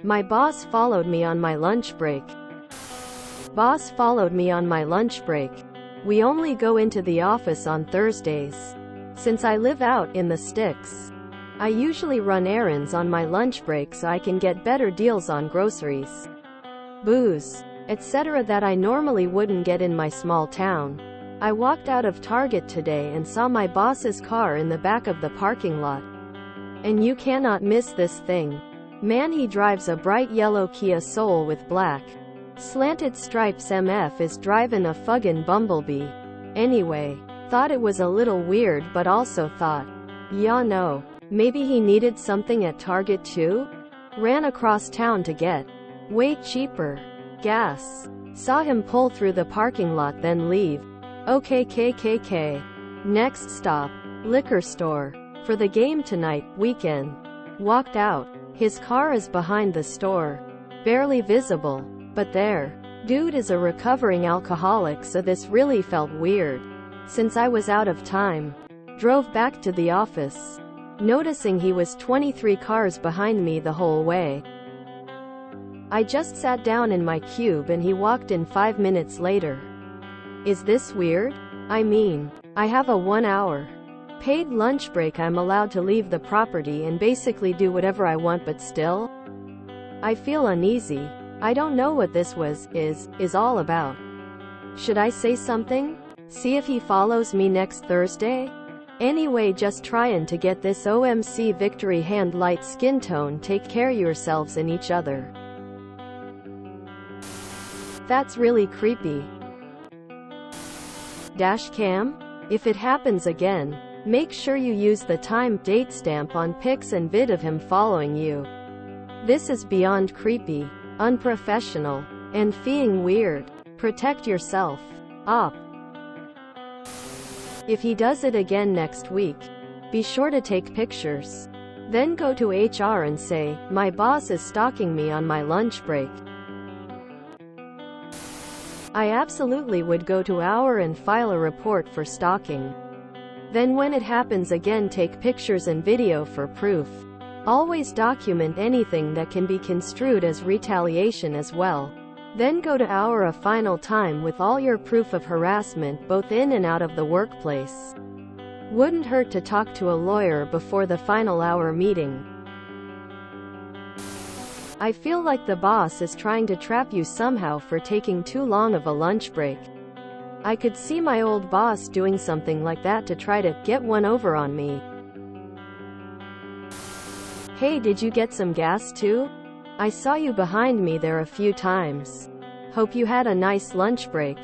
My boss followed me on my lunch break. Boss followed me on my lunch break. We only go into the office on Thursdays. Since I live out in the sticks, I usually run errands on my lunch break so I can get better deals on groceries, booze, etc. that I normally wouldn't get in my small town. I walked out of Target today and saw my boss's car in the back of the parking lot. And you cannot miss this thing. Man, he drives a bright yellow Kia Soul with black slanted stripes. MF is driving a fucking bumblebee. Anyway, thought it was a little weird, but also thought, yeah, no, maybe he needed something at Target too? Ran across town to get way cheaper gas. Saw him pull through the parking lot then leave. Okay, next stop, liquor store. For the game tonight, weekend. Walked out. His car is behind the store. Barely visible. But there. Dude is a recovering alcoholic, so this really felt weird. Since I was out of time. Drove back to the office, noticing he was 23 cars behind me the whole way. I just sat down in my cube and he walked in 5 minutes later. Is this weird? I mean, I have a 1-hour paid lunch break. I'm allowed to leave the property and basically do whatever I want, but still, I feel uneasy. I don't know what this is all about. Should I say something? See if he follows me next Thursday? Anyway, just trying to get this OMC victory hand. Light skin tone. Take care yourselves and each other. That's really creepy. Dash cam? If it happens again, make sure you use the time date stamp on pics and vid of him following you. This is beyond creepy, unprofessional, and feeling weird. Protect yourself. Op. If he does it again next week, be sure to take pictures. Then go to HR and say, my boss is stalking me on my lunch break. I absolutely would go to HR and file a report for stalking. Then when it happens again, take pictures and video for proof. Always document anything that can be construed as retaliation as well. Then go to HR a final time with all your proof of harassment both in and out of the workplace. Wouldn't hurt to talk to a lawyer before the final hour meeting. I feel like the boss is trying to trap you somehow for taking too long of a lunch break. I could see my old boss doing something like that to try to get one over on me. Hey, did you get some gas too? I saw you behind me there a few times. Hope you had a nice lunch break.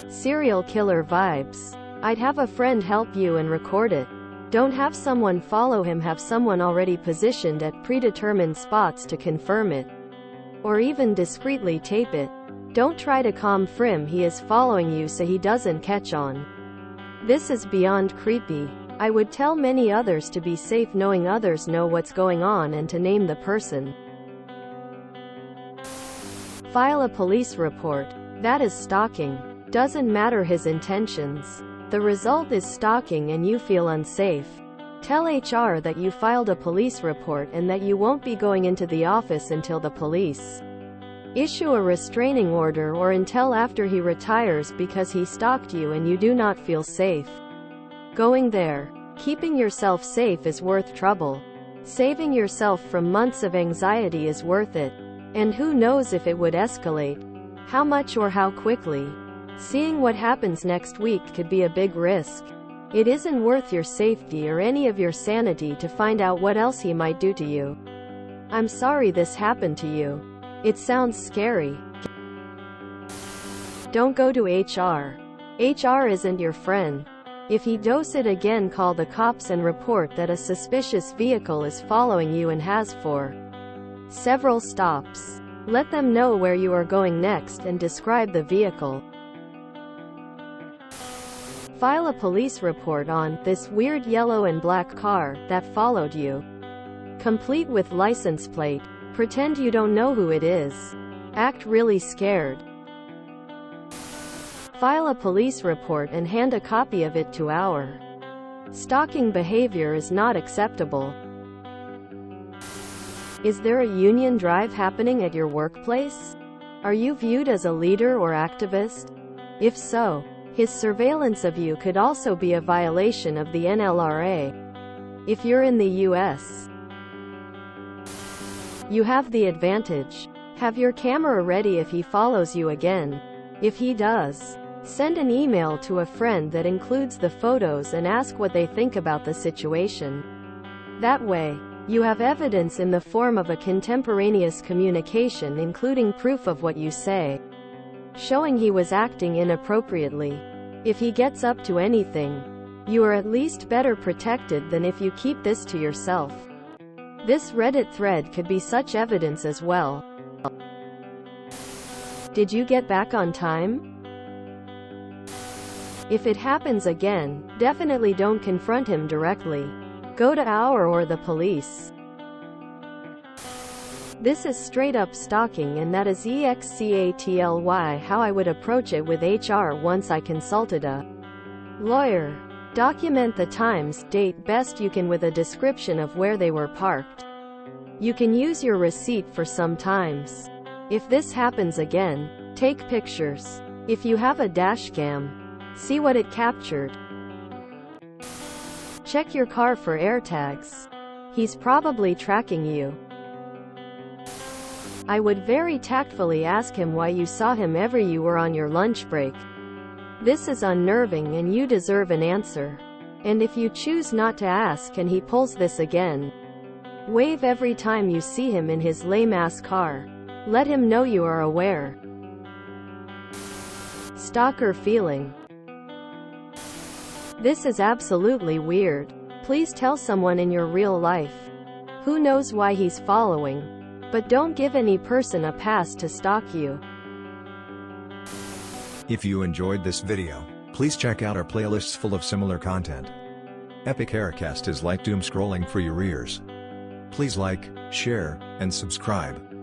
Serial killer vibes. I'd have a friend help you and record it. Don't have someone follow him, have someone already positioned at predetermined spots to confirm it. Or even discreetly tape it. Don't try to confirm he is following you so he doesn't catch on. This is beyond creepy. I would tell many others to be safe, knowing others know what's going on, and to name the person. File a police report. That is stalking. Doesn't matter his intentions. The result is stalking and you feel unsafe. Tell HR that you filed a police report and that you won't be going into the office until the police issue a restraining order or until after he retires because he stalked you and you do not feel safe going there. Keeping yourself safe is worth trouble. Saving yourself from months of anxiety is worth it. And who knows if it would escalate, how much or how quickly. Seeing what happens next week could be a big risk. It isn't worth your safety or any of your sanity to find out what else he might do to you. I'm sorry this happened to you. It sounds scary. Don't go to HR. HR isn't your friend. If he does it again, call the cops and report that a suspicious vehicle is following you and has for several stops. Let them know where you are going next and describe the vehicle. File a police report on this weird yellow and black car that followed you, complete with license plate. Pretend you don't know who it is. Act really scared. File a police report and hand a copy of it to HR. Stalking behavior is not acceptable. Is there a union drive happening at your workplace? Are you viewed as a leader or activist? If so, his surveillance of you could also be a violation of the NLRA. If you're in the US, you have the advantage. Have your camera ready if he follows you again. If he does, send an email to a friend that includes the photos and ask what they think about the situation. That way, you have evidence in the form of a contemporaneous communication including proof of what you say, showing he was acting inappropriately. If he gets up to anything, you are at least better protected than if you keep this to yourself. This Reddit thread could be such evidence as well. Did you get back on time? If it happens again, definitely don't confront him directly. Go to our or the police. This is straight up stalking, and that is exactly how I would approach it with HR once I consulted a lawyer. Document the times, date best you can with a description of where they were parked. You can use your receipt for some times. If this happens again, take pictures. If you have a dashcam, see what it captured. Check your car for AirTags. He's probably tracking you. I would very tactfully ask him why you saw him every you were on your lunch break. This is unnerving and you deserve an answer. And if you choose not to ask and he pulls this again, wave every time you see him in his lame-ass car. Let him know you are aware. Stalker feeling. This is absolutely weird. Please tell someone in your real life. Who knows why he's following? But don't give any person a pass to stalk you. If you enjoyed this video, please check out our playlists full of similar content. Epic Haircast is like doom scrolling for your ears. Please like, share, and subscribe.